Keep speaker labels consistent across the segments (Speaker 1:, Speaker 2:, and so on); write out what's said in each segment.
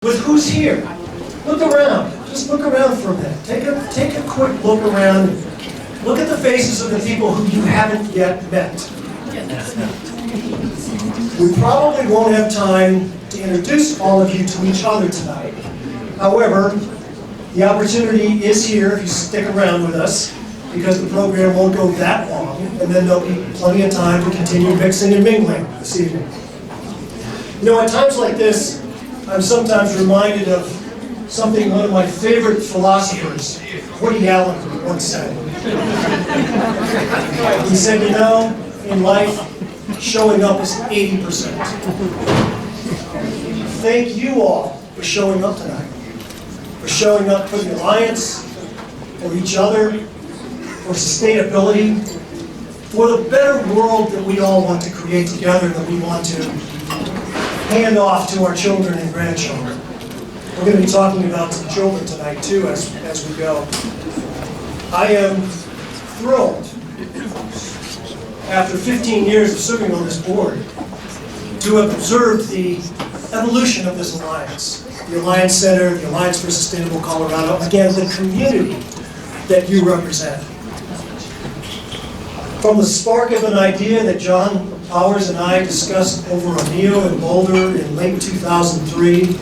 Speaker 1: with who's here. Look around. Just look around for a minute. Take a quick look around. Look at the faces of the people who you haven't yet met. We probably won't have time to introduce all of you to each other tonight. However, the opportunity is here if you stick around with us, because the program won't go that long, and then there'll be plenty of time to continue mixing and mingling this evening. You know, at times like this, I'm sometimes reminded of something one of my favorite philosophers, Woody Allen, once said. He said, you know, in life, showing up is 80%. Thank you all for showing up tonight, for showing up for the Alliance, for each other, for sustainability, for the better world that we all want to create together, that we want to hand off to our children and grandchildren. We're going to be talking about some children tonight too as we go. I am thrilled, after 15 years of serving on this board, to have observed the evolution of this alliance. The Alliance Center, the Alliance for Sustainable Colorado, again, the community that you represent. From the spark of an idea that John Powers and I discussed over a meal in Boulder in late 2003,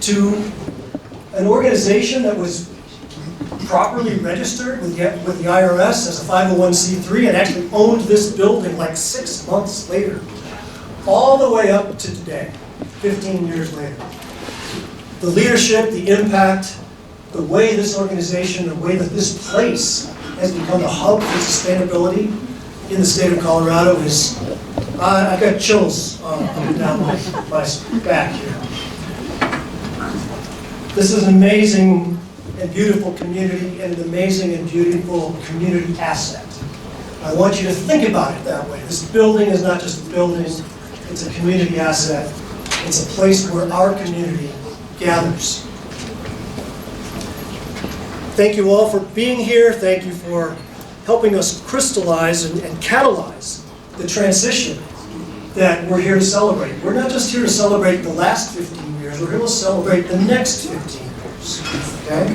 Speaker 1: to an organization that was properly registered with the IRS as a 501c3 and actually owned this building like 6 months later, all the way up to today, 15 years later. The leadership, the impact, the way this organization, the way that this place has become a hub for sustainability in the state of Colorado is, I've got chills up and down my back here. This is an amazing and beautiful community and an amazing and beautiful community asset. I want you to think about it that way. This building is not just a building, it's a community asset. It's a place where our community gathers. Thank you all for being here. Thank you for helping us crystallize and catalyze the transition that we're here to celebrate. We're not just here to celebrate the last 15 years, we're here to celebrate the next 15 years, okay?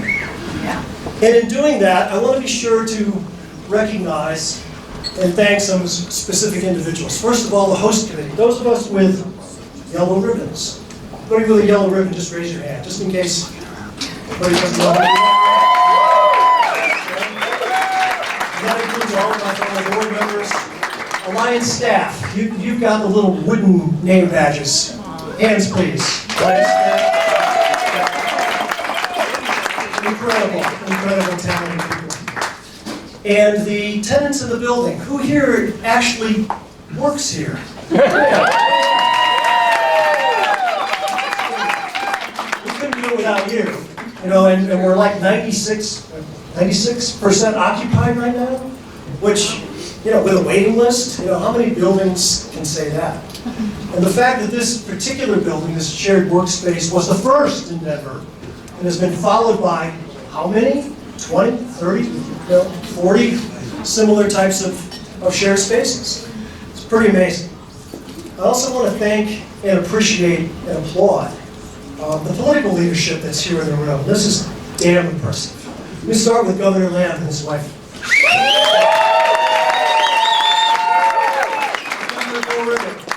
Speaker 1: Yeah. And in doing that, I want to be sure to recognize and thank some specific individuals. First of all, the host committee. Those of us with yellow ribbons. Anybody with a yellow ribbon, just raise your hand, just in case anybody doesn't know. That includes all of my fellow board members. Alliance staff, you've got the little wooden name badges. Hands, please. Alliance staff. Incredible talented people. And the tenants of the building, who here actually works here? We couldn't do it without you. You know, and we're like 96% occupied right now, which, you know, with a waiting list, you know, how many buildings can say that? And the fact that this particular building, this shared workspace, was the first in Denver, and has been followed by how many? 20, 30, 40 similar types of shared spaces. It's pretty amazing. I also want to thank and appreciate and applaud the political leadership that's here in the room. This is damn impressive. Let me start with Governor Lamb and his wife.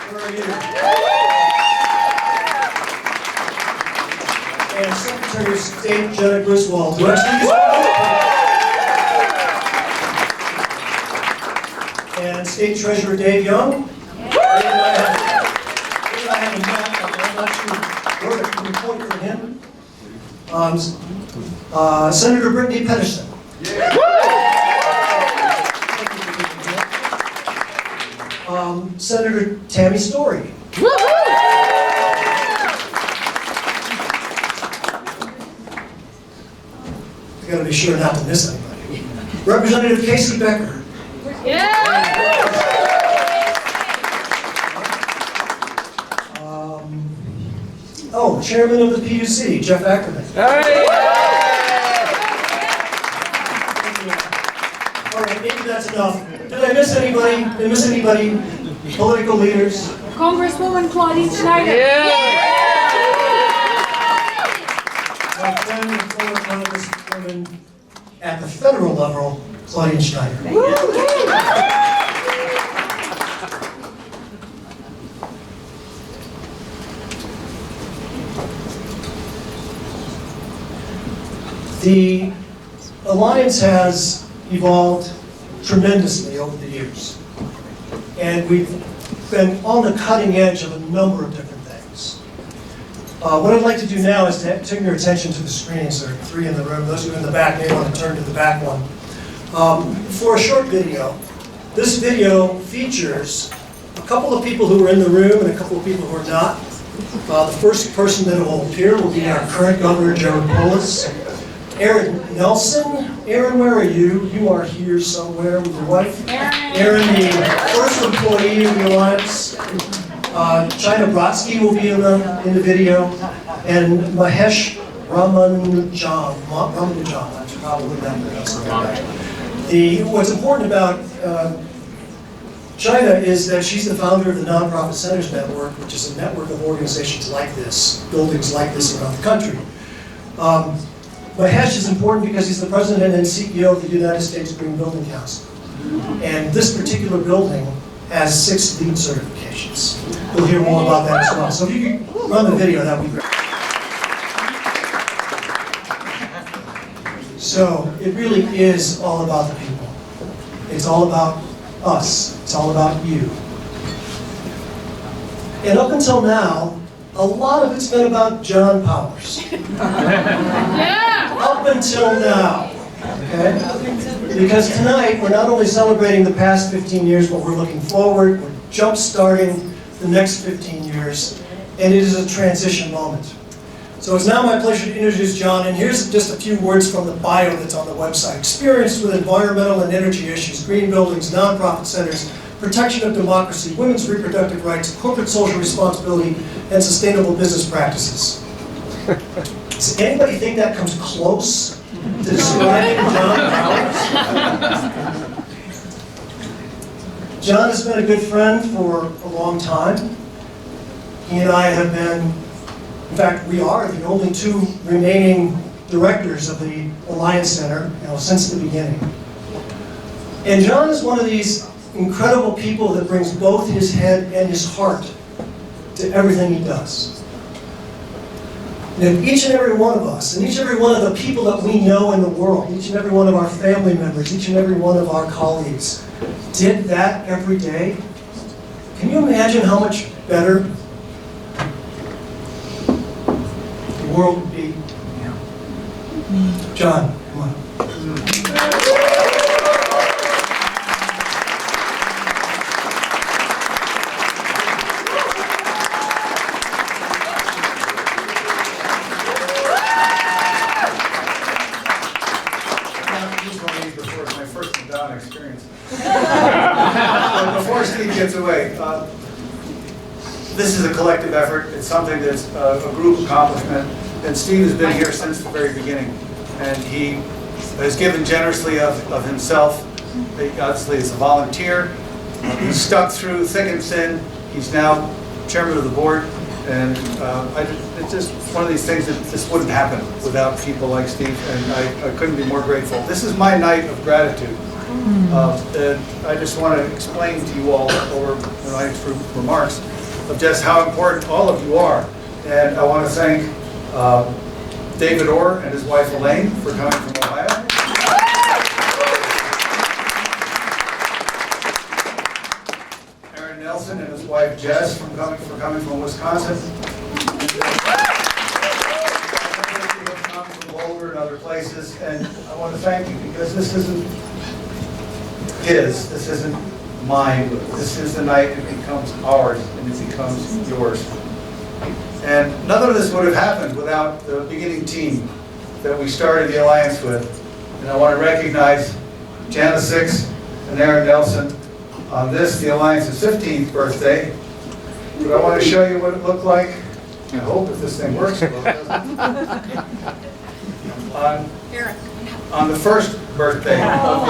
Speaker 1: Where are you? And Secretary of State Jenna Griswold, who and State Treasurer Dave Young. I'm not sure where to report for him. Senator Brittany Pedersen. Senator Tammy Story. I gotta be sure not to miss anybody. Representative Casey Becker. Chairman of the PUC, Jeff Ackerman. All right, maybe that's enough. Did I miss anybody? Did I miss anybody? Political leaders?
Speaker 2: Congresswoman Claudine Schneider.
Speaker 3: Yeah.
Speaker 1: at the federal level, Claudia Schneider. The Alliance has evolved tremendously over the years. And we've been on the cutting edge of a number of different things. What I'd like to do now is to turn your attention to the screens. There are 3 in the room. Those who are in the back may want to turn to the back one. For a short video, this video features a couple of people who are in the room and a couple of people who are not. The first person that will appear will be our current governor, Jared Polis. Aaron Nelson. Aaron, where are you? You are here somewhere with your wife. Aaron, the first employee of the Alliance. China Brodsky will be in the video. And Mahesh Ramanujan. I should probably not pronounce it right. What's important about China is that she's the founder of the Nonprofit Centers Network, which is a network of organizations like this, buildings like this around the country. Mahesh is important because he's the president and CEO of the United States Green Building Council. And this particular building has 6 LEED certifications. We'll hear more about that as well. So if you could run the video, that would be great. So it really is all about the people. It's all about us. It's all about you. And up until now, a lot of it's been about John Powers. Up until now. Okay? Because tonight, we're not only celebrating the past 15 years, but we're looking forward. We're jump-starting the next 15 years. And it is a transition moment. So it's now my pleasure to introduce John, and here's just a few words from the bio that's on the website. Experienced with environmental and energy issues, green buildings, nonprofit centers, protection of democracy, women's reproductive rights, corporate social responsibility, and sustainable business practices. Does anybody think that comes close to describing John Powers? John has been a good friend for a long time. He and I have been, in fact, we are the only 2 remaining directors of the Alliance Center, since the beginning. And John is one of these incredible people that brings both his head and his heart to everything he does. And each and every one of us, and each and every one of the people that we know in the world, each and every one of our family members, each and every one of our colleagues, did that every day. Can you imagine how much better the world would be? John, come on.
Speaker 2: Before Steve gets away, this is a collective effort. It's something that's a group accomplishment. And Steve has been here since the very beginning. And he has given generously of himself. Obviously, as a volunteer. He's stuck through thick and thin. He's now chairman of the board. And it's just one of these things that just wouldn't happen without people like Steve. And I couldn't be more grateful. This is my night of gratitude. And I just want to explain to you all over my remarks of just how important all of you are. And I want to thank David Orr and his wife Elaine for coming from Ohio. Aaron Nelson and his wife Jess for coming from Wisconsin. Coming from Boulder and other places. And I want to thank you because this isn't his, this isn't mine. This is the night it becomes ours and it becomes yours. And none of this would have happened without the beginning team that we started the Alliance with. And I want to recognize Janice Six and Aaron Nelson on this, the Alliance's 15th birthday. But I want to show you what it looked like. I hope if this thing works well, it doesn't. On the first birthday of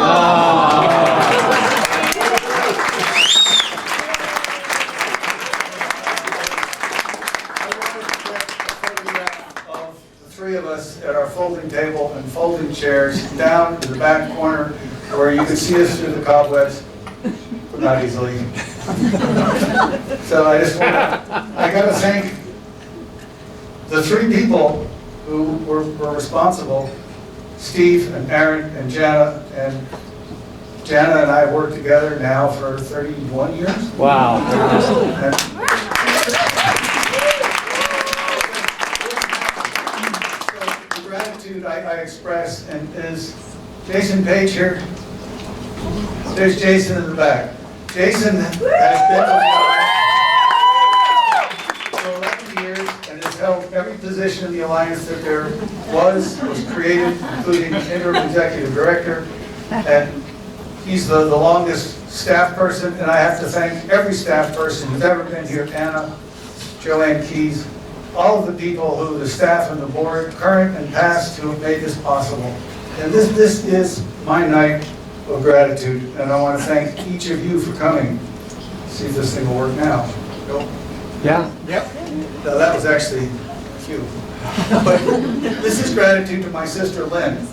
Speaker 2: the three of us at our folding table and folding chairs down in the back corner where you can see us through the cobwebs, but not easily. So I got to thank the three people who were responsible, Steve and Aaron and Jana, and Jana and I worked together now for 31 years.
Speaker 3: Wow.
Speaker 2: And so the gratitude I express and is Jason Page here. There's Jason in the back. Jason has been with the Alliance for 11 years and has held every position in the Alliance that there was created, including interim executive director. And he's the longest staff person, and I have to thank every staff person who's ever been here, Anna, Joanne Keys, all of the people who, the staff and the board, current and past, who have made this possible. And this is my night of gratitude, and I want to thank each of you for coming. See if this thing will work now. Nope.
Speaker 3: Yeah.
Speaker 2: Yep. No, that was actually cute. But this is gratitude to my sister Lynn.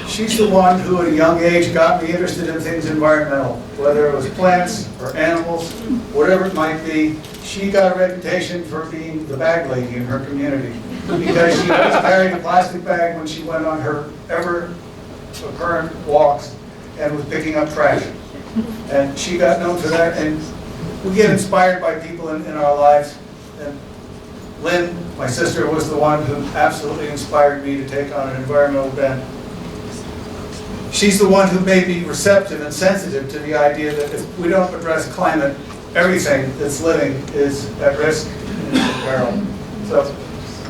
Speaker 2: She's the one who at a young age got me interested in things environmental, whether it was plants or animals, whatever it might be. She got a reputation for being the bag lady in her community because she always carried a plastic bag when she went on her ever current walks and was picking up trash. And she got known for that, and we get inspired by people in our lives. And Lynn, my sister, was the one who absolutely inspired me to take on an environmental bent. She's the one who made me receptive and sensitive to the idea that if we don't address climate, everything that's living is at risk and is in peril. So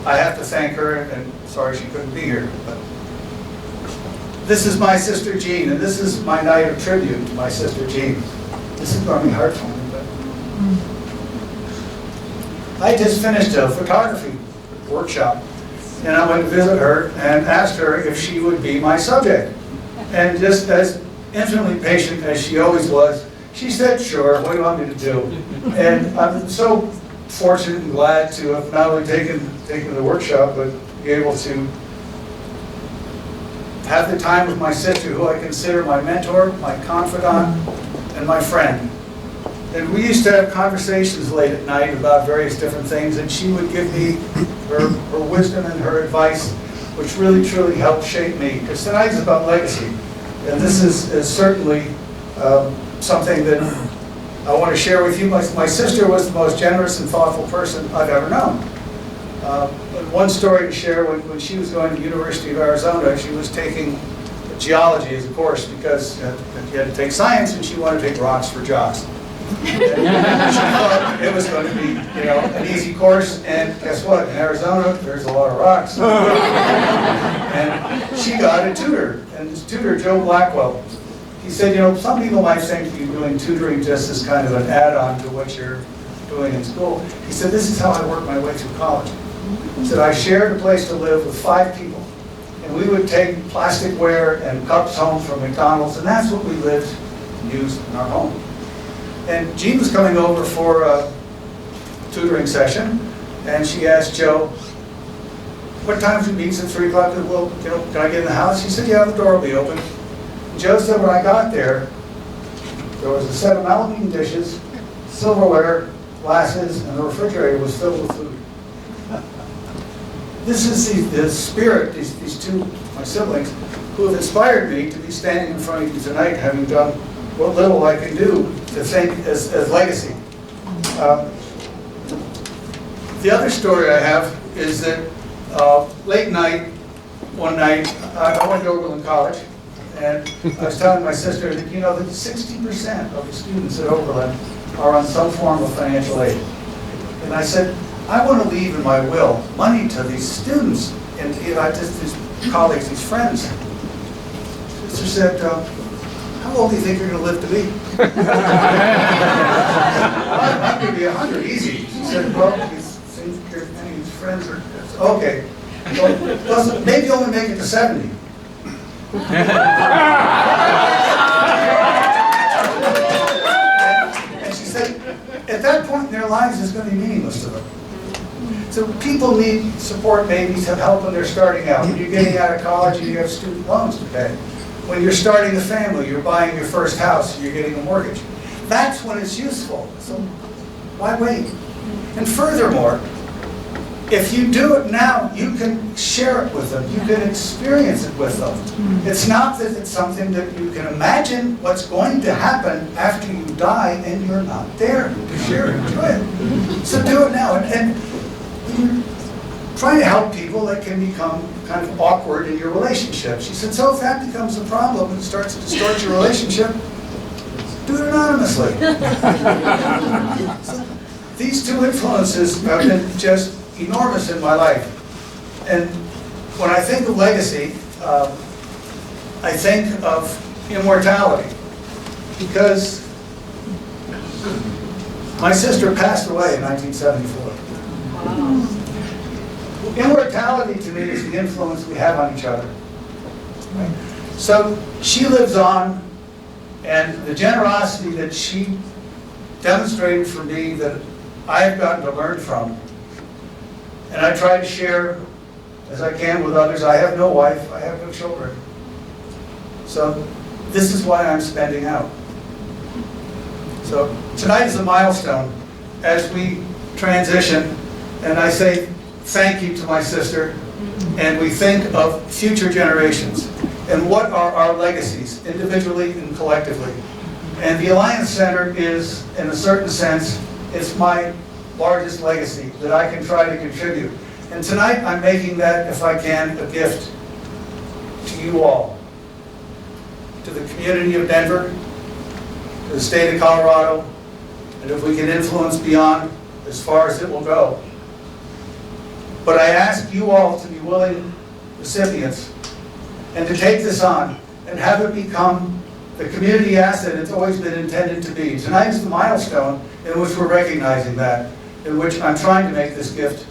Speaker 2: I have to thank her, and sorry she couldn't be here. But this is my sister Jean, and this is my night of tribute to my sister Jean. This is going to be hard for me, but I just finished a photography workshop, and I went to visit her and asked her if she would be my subject. And just as infinitely patient as she always was, she said, sure, what do you want me to do? And I'm so fortunate and glad to have not only taken the workshop, but be able to have the time with my sister, who I consider my mentor, my confidant, and my friend. And we used to have conversations late at night about various different things, and she would give me her wisdom and her advice, which really, truly helped shape me. Because tonight is about legacy, and this is certainly something that I want to share with you. My sister was the most generous and thoughtful person I've ever known. One story to share, when she was going to the University of Arizona, she was taking geology as a course because you had to take science, and she wanted to take rocks for jocks. She thought it was going to be, an easy course, and guess what? In Arizona, there's a lot of rocks. And she got a tutor, and this tutor, Joe Blackwell, he said, some people might think you're doing tutoring just as kind of an add-on to what you're doing in school. He said, this is how I worked my way through college. He said, I shared a place to live with 5 people, and we would take plasticware and cups home from McDonald's, and that's what we lived and used in our home. And Jean was coming over for a tutoring session, and she asked Joe, what time do you meet? At 3 o'clock? Well, can I get in the house? He said, yeah, the door will be open. And Joe said, when I got there was a set of aluminum dishes, silverware, glasses, and the refrigerator was filled with food. This is the spirit, these two, my siblings, who have inspired me to be standing in front of you tonight, having done what little I can do to think as legacy. The other story I have is that late night, one night, I went to Oberlin College, and I was telling my sister that, that 60% of the students at Oberlin are on some form of financial aid. And I said, I want to leave in my will money to these students, and these colleagues, these friends. Sister said, how old do you think you're going to live to be? I'm going to be 100, easy. She said, well, many of these friends are, okay. Well, maybe only make it to 70. And she said, at that point in their lives, it's going to be meaningless to them. So people need support, babies have help when they're starting out. When you're getting out of college and you have student loans to pay. When you're starting a family, you're buying your first house, you're getting a mortgage. That's when it's useful. So why wait? And furthermore, if you do it now, you can share it with them. You can experience it with them. It's not that it's something that you can imagine what's going to happen after you die and you're not there to share it, enjoy it. So do it now. And you're trying to help people that can become kind of awkward in your relationship. She said, so if that becomes a problem and starts to distort your relationship, do it anonymously. So these two influences have been just enormous in my life. And when I think of legacy, I think of immortality. Because my sister passed away in 1974. Immortality to me is the influence we have on each other. Right? So she lives on, and the generosity that she demonstrated for me that I have gotten to learn from, and I try to share as I can with others. I have no wife, I have no children. So this is why I'm spending out. So tonight is a milestone as we transition, and I say thank you to my sister, and we think of future generations and what are our legacies, individually and collectively. And the Alliance Center is, in a certain sense, it's my largest legacy that I can try to contribute. And tonight I'm making that, if I can, a gift to you all, to the community of Denver, to the state of Colorado, and if we can influence beyond, as far as it will go. But I ask you all to be willing recipients and to take this on and have it become the community asset it's always been intended to be. Tonight is the milestone in which we're recognizing that, in which I'm trying to make this gift,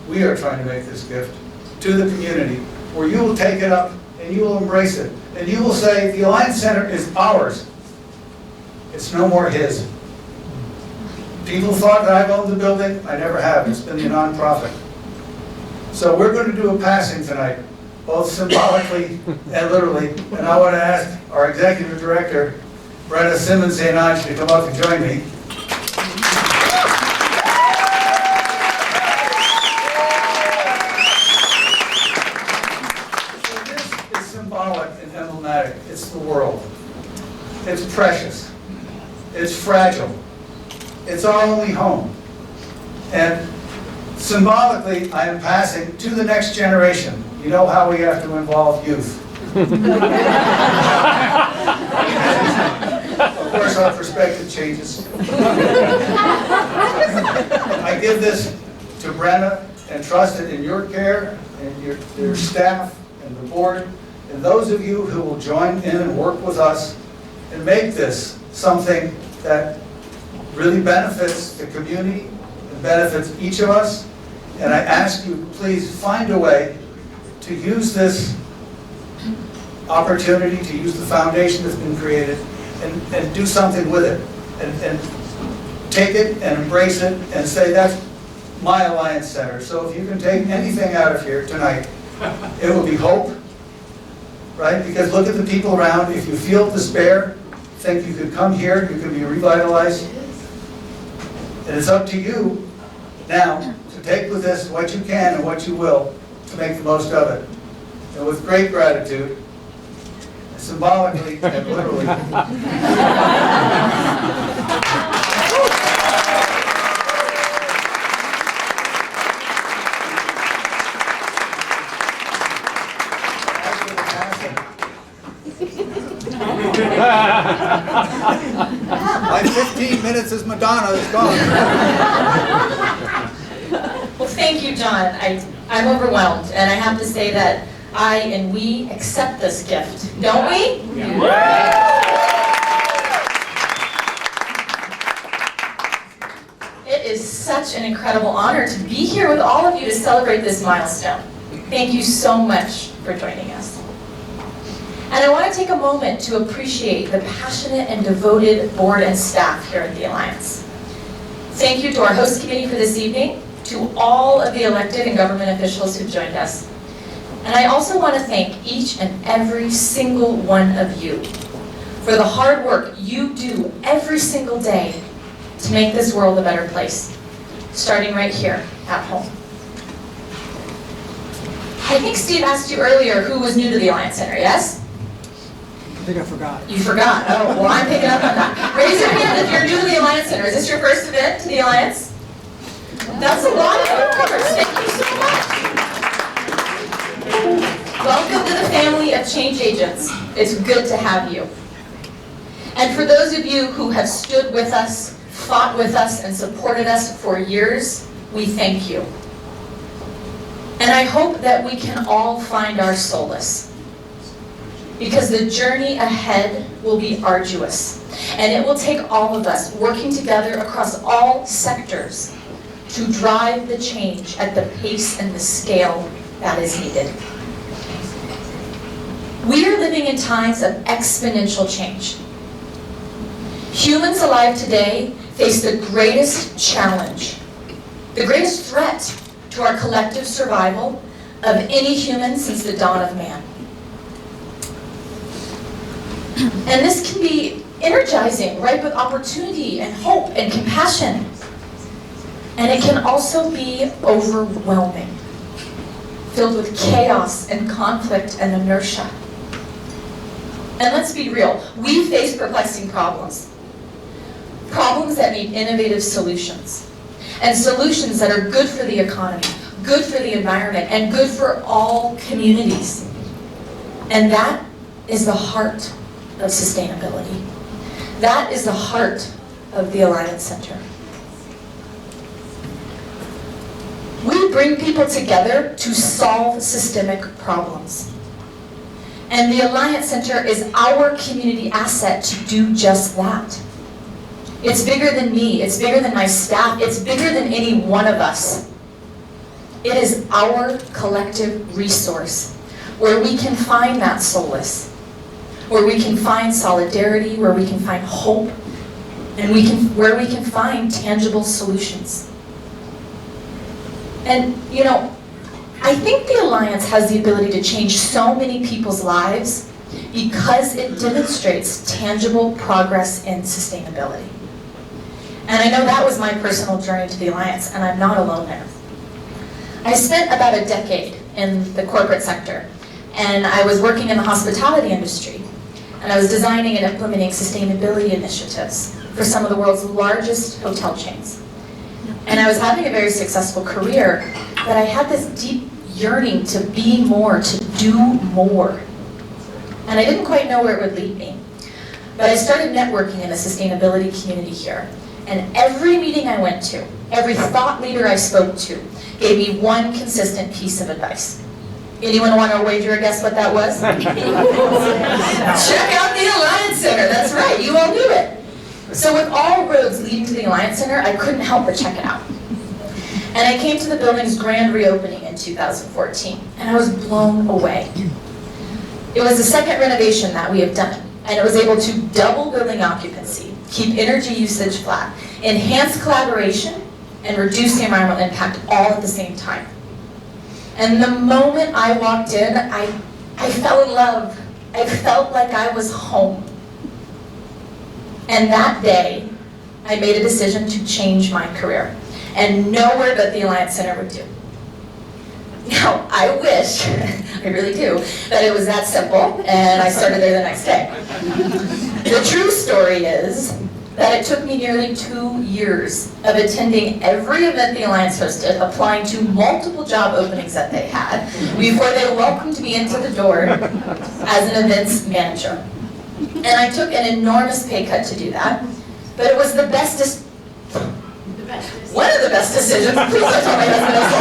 Speaker 2: we are trying to make this gift to the community, where you will take it up and you will embrace it. And you will say, the Alliance Center is ours. It's no more his. People thought that I've owned the building. I never have. It's been a nonprofit. So we're going to do a passing tonight, both symbolically and literally. And I want to ask our Executive Director, Brenna Simmons-St to come up and join me. So this is symbolic and emblematic. It's the world. It's precious. It's fragile. It's our only home. And symbolically, I am passing to the next generation. You know how we have to involve youth. Of course, our perspective changes. I give this to Brenna and trust it in your care and your staff and the board, and those of you who will join in and work with us and make this something that really benefits the community and benefits each of us. And I ask you, please find a way to use this opportunity, to use the foundation that's been created, and do something with it. And take it and embrace it and say, that's my Alliance Center. So if you can take anything out of here tonight, it will be hope, right? Because look at the people around. If you feel despair, think you could come here, you could be revitalized. And it's up to you now to take with this what you can and what you will to make the most of it. And with great gratitude, symbolically and literally. My 15 minutes as Madonna is gone.
Speaker 3: Well, thank you, John. I'm overwhelmed, and I have to say that I and we accept this gift, don't we? Yeah. It is such an incredible honor to be here with all of you to celebrate this milestone. Thank you so much for joining us. And I want to take a moment to appreciate the passionate and devoted board and staff here at the Alliance. Thank you to our host committee for this evening, to all of the elected and government officials who've joined us. And I also want to thank each and every single one of you for the hard work you do every single day to make this world a better place, starting right here at home. I think Steve asked you earlier who was new to the Alliance Center, yes?
Speaker 4: I think I forgot.
Speaker 3: You forgot. Oh, well, I'm picking up on that. Raise your hand if you're new to the Alliance Center. Is this your first event to the Alliance? That's a lot of newcomers. Thank you so much. Welcome to the family of change agents. It's good to have you. And for those of you who have stood with us, fought with us, and supported us for years, we thank you. And I hope that we can all find our solace, because the journey ahead will be arduous, and it will take all of us working together across all sectors to drive the change at the pace and the scale that is needed. We are living in times of exponential change. Humans alive today face the greatest challenge, the greatest threat to our collective survival of any human since the dawn of man. And this can be energizing, ripe with opportunity and hope and compassion. And it can also be overwhelming, filled with chaos and conflict and inertia. And let's be real, we face perplexing problems. Problems that need innovative solutions. And solutions that are good for the economy, good for the environment, and good for all communities. And that is the heart of sustainability. That is the heart of the Alliance Center. We bring people together to solve systemic problems. And the Alliance Center is our community asset to do just that. It's bigger than me, it's bigger than my staff, it's bigger than any one of us. It is our collective resource where we can find that solace, where we can find solidarity, where we can find hope, and where we can find tangible solutions. And you know, I think the Alliance has the ability to change so many people's lives because it demonstrates tangible progress in sustainability. And I know that was my personal journey to the Alliance, and I'm not alone there. I spent about a decade in the corporate sector, and I was working in the hospitality industry, and I was designing and implementing sustainability initiatives for some of the world's largest hotel chains. And I was having a very successful career, but I had this deep yearning to be more, to do more. And I didn't quite know where it would lead me. But I started networking in the sustainability community here. And every meeting I went to, every thought leader I spoke to, gave me one consistent piece of advice. Anyone want to wager a guess what that was? Check out the Alliance Center, that's right, you all knew it. So with all roads leading to the Alliance Center, I couldn't help but check it out. And I came to the building's grand reopening in 2014, and I was blown away. It was the second renovation that we have done, and it was able to double building occupancy, keep energy usage flat, enhance collaboration, and reduce the environmental impact all at the same time. And the moment I walked in, I fell in love. I felt like I was home. And that day, I made a decision to change my career, and nowhere but the Alliance Center would do. Now, I wish, I really do, that it was that simple, and I started there the next day. The true story is that it took me nearly 2 years of attending every event the Alliance hosted, applying to multiple job openings that they had, before they welcomed me into the door as an events manager. And I took an enormous pay cut to do that, but it was the best one of the best decisions. Please don't tell my husband else.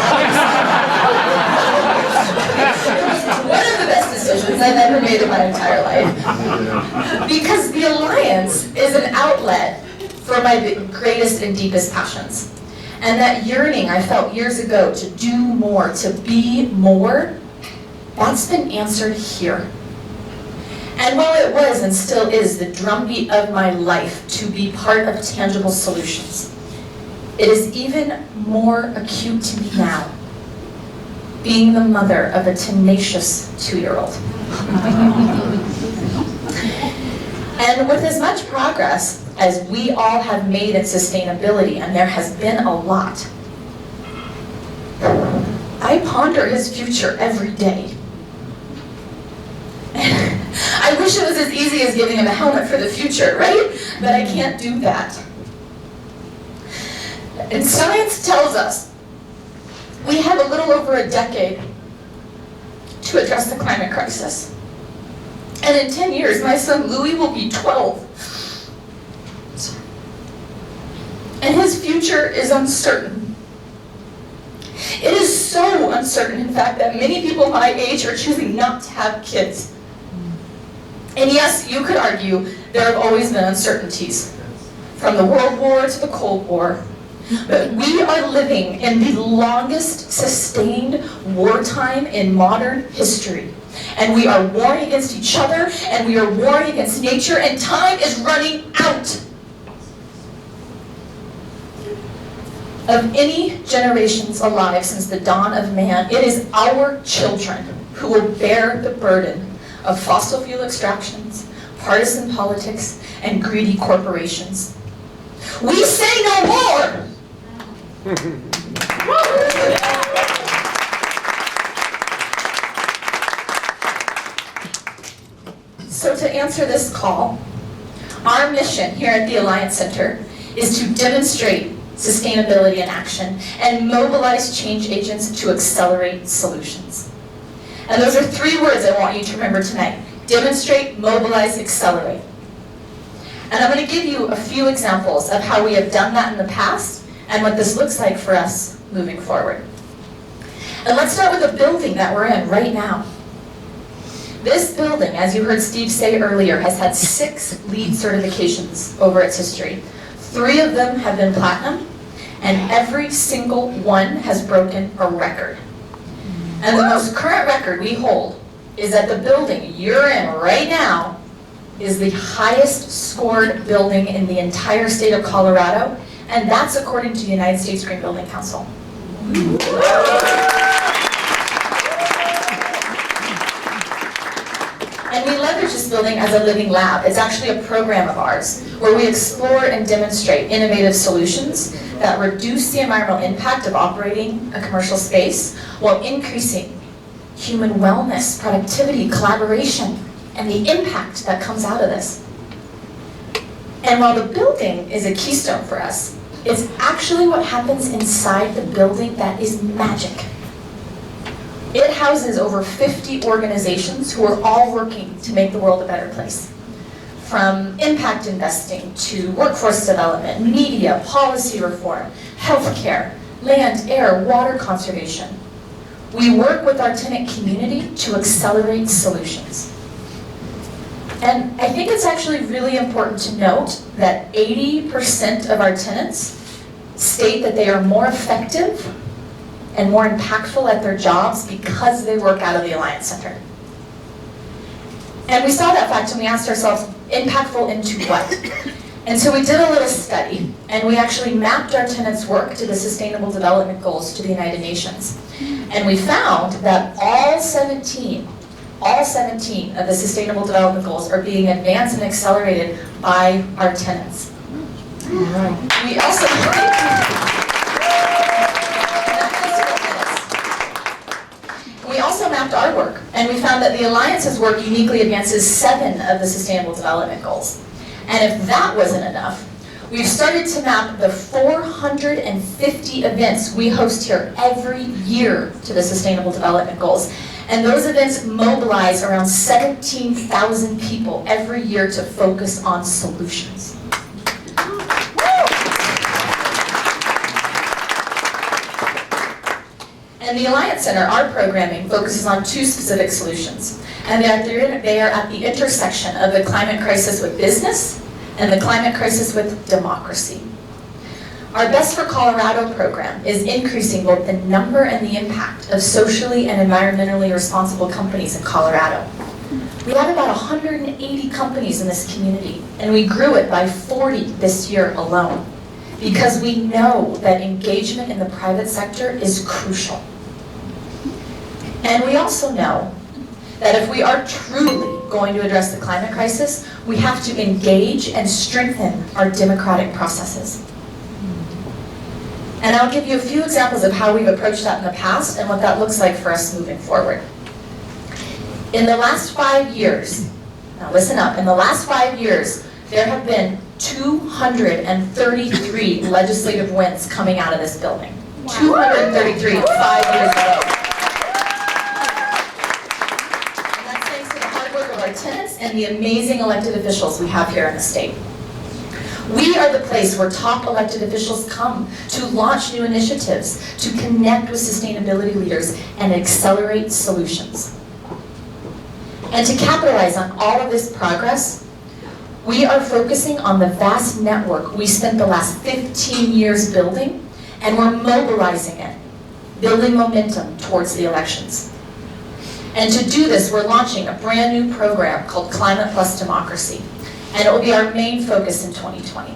Speaker 3: One of the best decisions I've ever made in my entire life. Because the Alliance is an outlet for my greatest and deepest passions. And that yearning I felt years ago to do more, to be more, that's been answered here. And while it was and still is the drumbeat of my life to be part of tangible solutions, It is even more acute to me now, being the mother of a tenacious 2-year-old. And with as much progress as we all have made in sustainability, and there has been a lot, I ponder his future every day. I wish it was as easy as giving him a helmet for the future, right? But I can't do that. And science tells us we have a little over a decade to address the climate crisis. And in 10 years, my son Louis will be 12. And his future is uncertain. It is so uncertain, in fact, that many people my age are choosing not to have kids. And yes, you could argue there have always been uncertainties, from the World War to the Cold War. But we are living in the longest sustained wartime in modern history. And we are warring against each other, and we are warring against nature, and time is running out. Of any generations alive since the dawn of man, it is our children who will bear the burden of fossil fuel extractions, partisan politics, and greedy corporations. We say no more! So to answer this call, our mission here at the Alliance Center is to demonstrate sustainability in action and mobilize change agents to accelerate solutions. And those are 3 words I want you to remember tonight: demonstrate, mobilize, accelerate. And I'm going to give you a few examples of how we have done that in the past and what this looks like for us moving forward. And let's start with the building that we're in right now. This building, as you heard Steve say earlier, has had 6 LEED certifications over its history. 3 of them have been platinum, and every single one has broken a record. And the most current record we hold is that the building you're in right now is the highest scored building in the entire state of Colorado, and that's according to the United States Green Building Council. And we leverage this building as a living lab. It's actually a program of ours where we explore and demonstrate innovative solutions that reduce the environmental impact of operating a commercial space while increasing human wellness, productivity, collaboration, and the impact that comes out of this. And while the building is a keystone for us, it's actually what happens inside the building that is magic. It houses over 50 organizations who are all working to make the world a better place. From impact investing to workforce development, media, policy reform, healthcare, land, air, water conservation. We work with our tenant community to accelerate solutions. And I think it's actually really important to note that 80% of our tenants state that they are more effective and more impactful at their jobs because they work out of the Alliance Center. And we saw that fact when we asked ourselves, impactful into what? And so we did a little study, and we actually mapped our tenants' work to the Sustainable Development Goals to the United Nations. And we found that all 17 of the Sustainable Development Goals are being advanced and accelerated by our tenants. We also mapped our work, and we found that the Alliance's work uniquely advances 7 of the Sustainable Development Goals. And if that wasn't enough, we've started to map the 450 events we host here every year to the Sustainable Development Goals. And those events mobilize around 17,000 people every year to focus on solutions. And the Alliance Center, our programming, focuses on 2 specific solutions. And they are at the intersection of the climate crisis with business and the climate crisis with democracy. Our Best for Colorado program is increasing both the number and the impact of socially and environmentally responsible companies in Colorado. We have about 180 companies in this community, and we grew it by 40 this year alone. because we know that engagement in the private sector is crucial. And we also know that if we are truly going to address the climate crisis, we have to engage and strengthen our democratic processes. And I'll give you a few examples of how we've approached that in the past and what that looks like for us moving forward. In the last 5 years, now listen up, in the last 5 years, there have been 233 legislative wins coming out of this building. 233 5 years ago. And that's thanks to the hard work of our tenants and the amazing elected officials we have here in the state. We are the place where top elected officials come to launch new initiatives, to connect with sustainability leaders, and accelerate solutions. And to capitalize on all of this progress, we are focusing on the vast network we spent the last 15 years building, and we're mobilizing it, building momentum towards the elections. And to do this, we're launching a brand new program called Climate Plus Democracy, and it will be our main focus in 2020.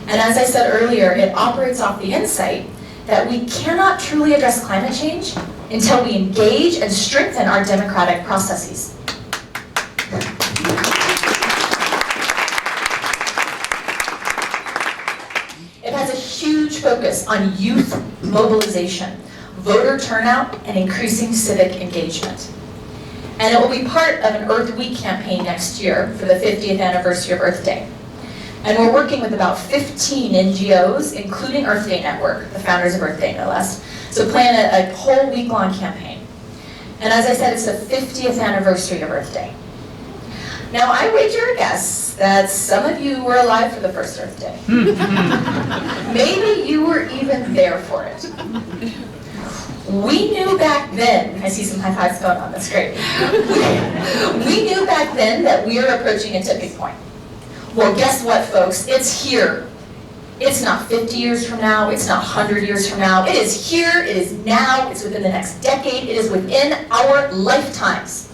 Speaker 3: And as I said earlier, it operates off the insight that we cannot truly address climate change until we engage and strengthen our democratic processes. It has a huge focus on youth mobilization, voter turnout, and increasing civic engagement. And it will be part of an Earth Week campaign next year for the 50th anniversary of Earth Day. And we're working with about 15 NGOs, including Earth Day Network, the founders of Earth Day, no less, to plan a whole week-long campaign. And as I said, it's the 50th anniversary of Earth Day. Now, I wager a guess that some of you were alive for the first Earth Day. Maybe you were even there for it. We knew back then, I see some high fives going on, that's great. We knew back then that we were approaching a tipping point. Well, guess what, folks? It's here. It's not 50 years from now, it's not 100 years from now. It is here, it is now, it's within the next decade, it is within our lifetimes.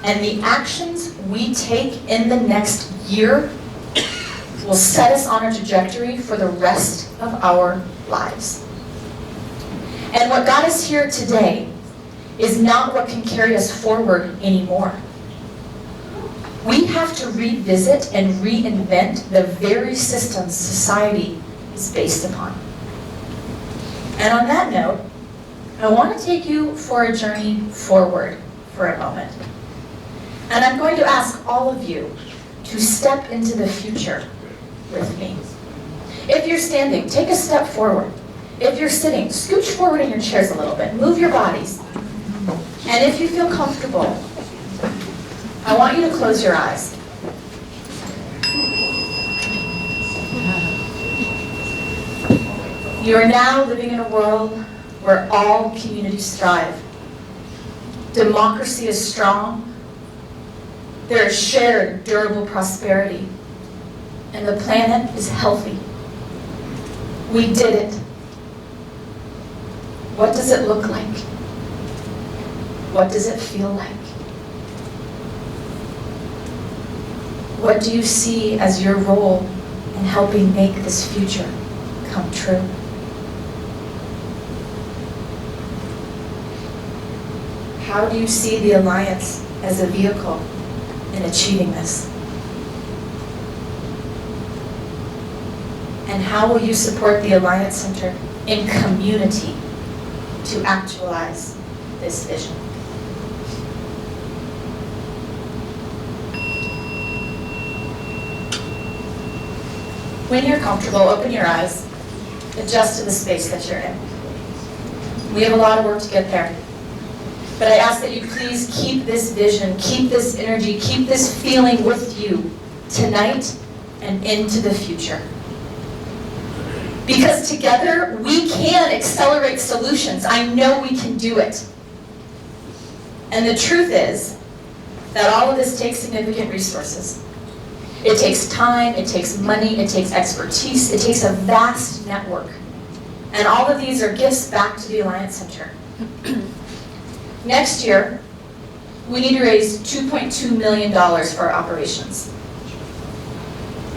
Speaker 3: And the actions we take in the next year will set us on a trajectory for the rest of our lives. And what got us here today is not what can carry us forward anymore. We have to revisit and reinvent the very systems society is based upon. And on that note, I want to take you for a journey forward for a moment. And I'm going to ask all of you to step into the future with me. If you're standing, take a step forward. If you're sitting, scooch forward in your chairs a little bit. Move your bodies. And if you feel comfortable, I want you to close your eyes. You are now living in a world where all communities thrive. Democracy is strong. There is shared, durable prosperity. And the planet is healthy. We did it. What does it look like? What does it feel like? What do you see as your role in helping make this future come true? How do you see the Alliance as a vehicle in achieving this? And how will you support the Alliance Center in community to actualize this vision? When you're comfortable, open your eyes, adjust to the space that you're in. We have a lot of work to get there. But I ask that you please keep this vision, keep this energy, keep this feeling with you tonight and into the future. Because together, we can accelerate solutions. I know we can do it. And the truth is that all of this takes significant resources. It takes time, it takes money, it takes expertise, it takes a vast network. And all of these are gifts back to the Alliance Center. Next year, we need to raise $2.2 million for our operations.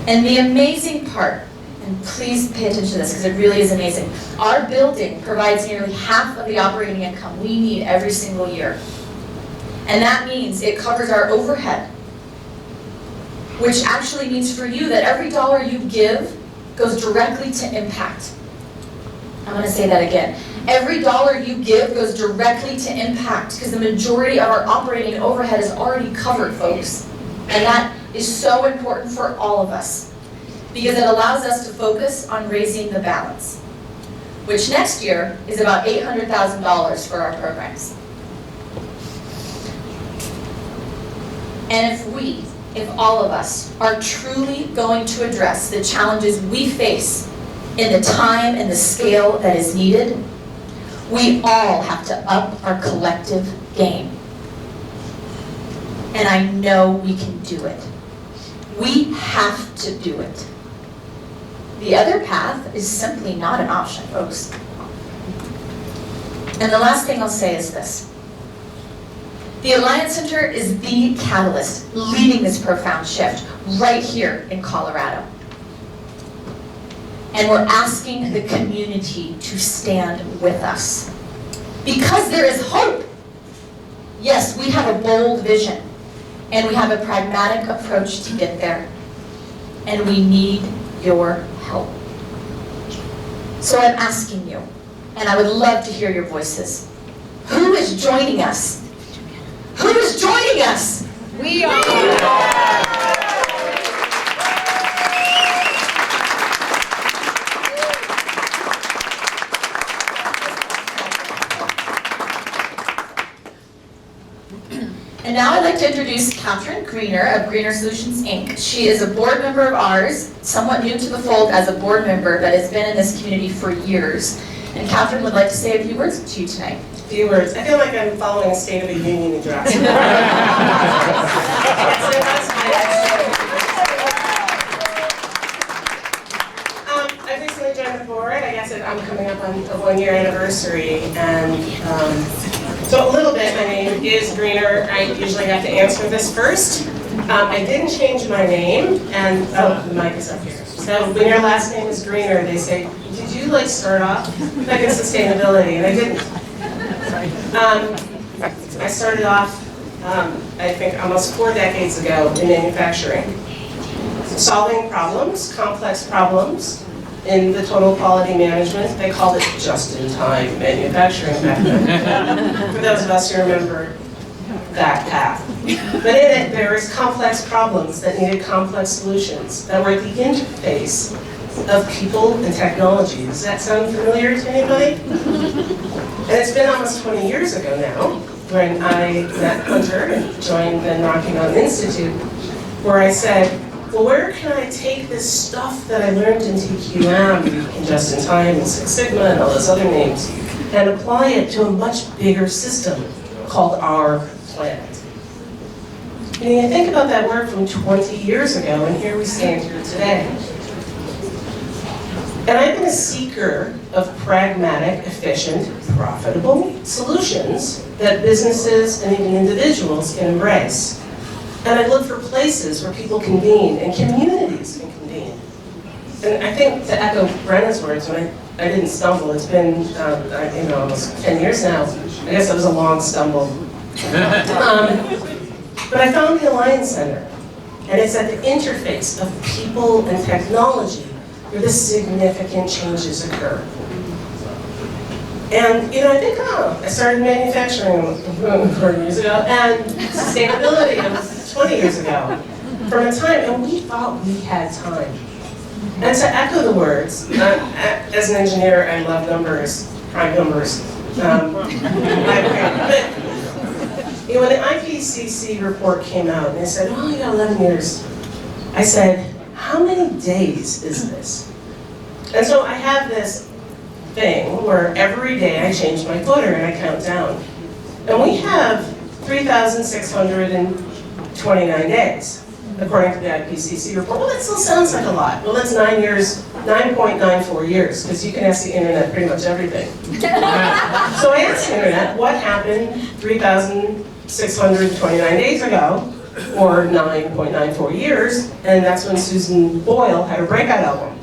Speaker 3: And the amazing part, and please pay attention to this because it really is amazing. Our building provides nearly half of the operating income we need every single year. And that means it covers our overhead, which actually means for you that every dollar you give goes directly to impact. I'm going to say that again. Every dollar you give goes directly to impact because the majority of our operating and overhead is already covered, folks. And that is so important for all of us because it allows us to focus on raising the balance, which next year is about $800,000 for our programs. And if all of us are truly going to address the challenges we face in the time and the scale that is needed, we all have to up our collective game. And I know we can do it. We have to do it. The other path is simply not an option, folks. And the last thing I'll say is this. The Alliance Center is the catalyst leading this profound shift right here in Colorado. And we're asking the community to stand with us. Because there is hope. Yes, we have a bold vision, and we have a pragmatic approach to get there. And we need your help. So I'm asking you, and I would love to hear your voices. Who is joining us? Who is joining us?
Speaker 5: We are.
Speaker 3: And now I'd like to introduce Catherine Greener of Greener Solutions, Inc. She is a board member of ours, somewhat new to the fold as a board member, but has been in this community for years. And Catherine would like to say a few words to you tonight.
Speaker 5: Few words. I feel like I'm following a State of the Union address. I recently joined the board. I guess I'm coming up on a 1-year anniversary, and so a little bit. My name is Greener. I usually have to answer this first. I didn't change my name, and the mic is up here. So when your last name is Greener, they say, did you like start off like in sustainability? And I didn't. I started off, I think almost 4 decades ago in manufacturing, solving problems, complex problems in the total quality management. They called it just-in-time manufacturing back then, for those of us who remember that path. But in it, there was complex problems that needed complex solutions that were at the interface of people and technology. Does that sound familiar to anybody? And it's been almost 20 years ago now when I met Hunter and joined the Rocky Mountain Institute, where I said, well, where can I take this stuff that I learned in TQM, in Just-in-Time, and Six Sigma, and all those other names, and apply it to a much bigger system called our planet? And you think about that work from 20 years ago, and here we stand here today. And I've been a seeker of pragmatic, efficient, profitable solutions that businesses and even individuals can embrace. And I look for places where people convene and communities can convene. And I think, to echo Brenna's words, when I didn't stumble, it's been almost 10 years now. I guess it was a long stumble. But I found the Alliance Center, and it's at the interface of people and technology where the significant changes occur. And I think, I started manufacturing 4 years ago, and sustainability was 20 years ago, from a time, and we thought we had time. And to echo the words, as an engineer, I love numbers, prime numbers. But when the IPCC report came out, and they said, oh, you got 11 years, I said, how many days is this? And so I have this thing where every day I change my footer and I count down. And we have 3,629 days, according to the IPCC report. Well, that still sounds like a lot. Well, that's 9 years, 9.94 years, because you can ask the internet pretty much everything. So I asked the internet, what happened 3,629 days ago, or 9.94 years, and that's when Susan Boyle had her breakout album.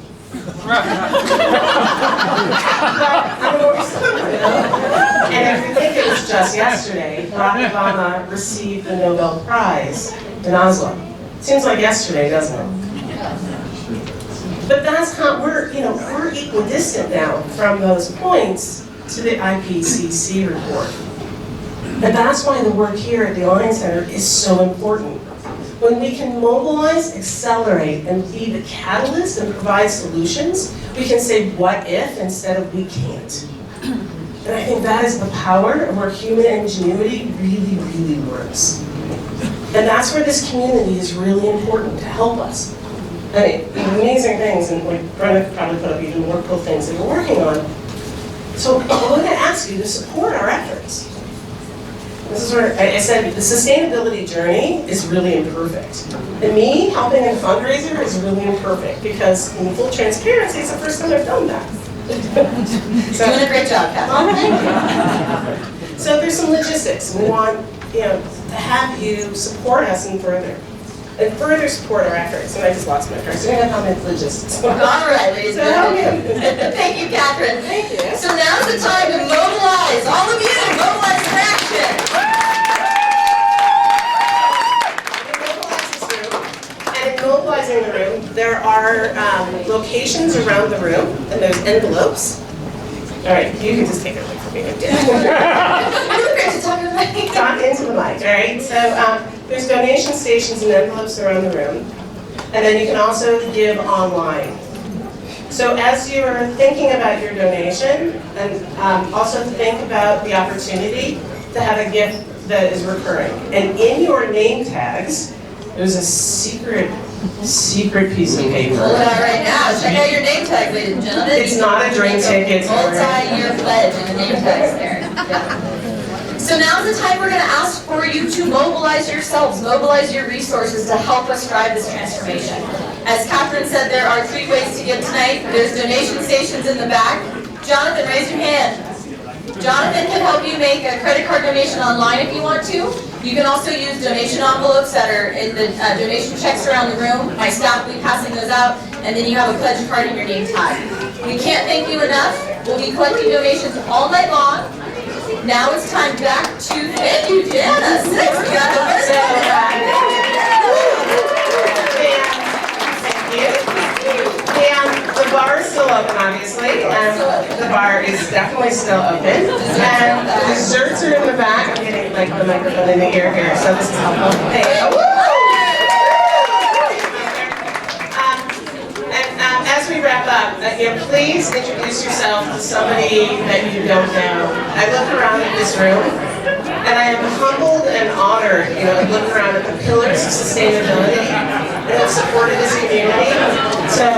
Speaker 5: And if you think it was just yesterday, Barack Obama received the Nobel Prize in Oslo. Seems like yesterday, doesn't it? But that's how we're equidistant now from those points to the IPCC report. And that's why the work here at the Onge Center is so important. When we can mobilize, accelerate, and be the catalyst and provide solutions, we can say what if instead of we can't. And I think that is the power of where human ingenuity really, really works. And that's where this community is really important to help us. I mean, amazing things, and like Brenna could probably put up even more cool things that we're working on. So I'm going to ask you to support our efforts. This is where I said the sustainability journey is really imperfect. And me helping in fundraiser is really imperfect because in full transparency, it's the first time I've done that.
Speaker 3: So, doing a great job, Kathy.
Speaker 5: So there's some logistics. We want to have you support us and further support our efforts. And I just lost my car, so I'm going to comment logistics.
Speaker 3: All right, ladies and gentlemen. Thank you, Catherine.
Speaker 5: Thank you.
Speaker 3: So now's the time to mobilize. All of you, mobilize for action.
Speaker 5: And in mobilizing the room, there are locations around the room, and there's envelopes. All right, you can just take it away from me.
Speaker 3: You're great to talk to the mic.
Speaker 5: Talk into the mic, all right? So there's donation stations and envelopes around the room, and then you can also give online. So as you're thinking about your donation, and also think about the opportunity to have a gift that is recurring. And in your name tags, there's a secret piece of paper.
Speaker 3: Pull it out right now. Check out your name tag, ladies and gentlemen.
Speaker 5: It's not a drink ticket.
Speaker 3: Multi-year pledge in the name tags there. Yeah. So now's the time we're going to ask for you to mobilize yourselves, mobilize your resources to help us drive this transformation. As Catherine said, there are 3 ways to give tonight. There's donation stations in the back. Jonathan, raise your hand. Jonathan can help you make a credit card donation online if you want to. You can also use donation envelopes that are in the donation checks around the room. My staff will be passing those out, and then you have a pledge card in your name tag. We can't thank you enough. We'll be collecting donations all night long. Now it's time back to, thank you, Jana. 6, we got the first
Speaker 5: And the bar is still open, obviously, and the bar is definitely still open. And the desserts are in the back. I'm getting like the microphone in the ear here, so this is helpful. Hey, and as we wrap up, please introduce yourself to somebody that you don't know. I look around at this room, and I am humbled and honored, I look around at the pillars of sustainability that have supported this community. So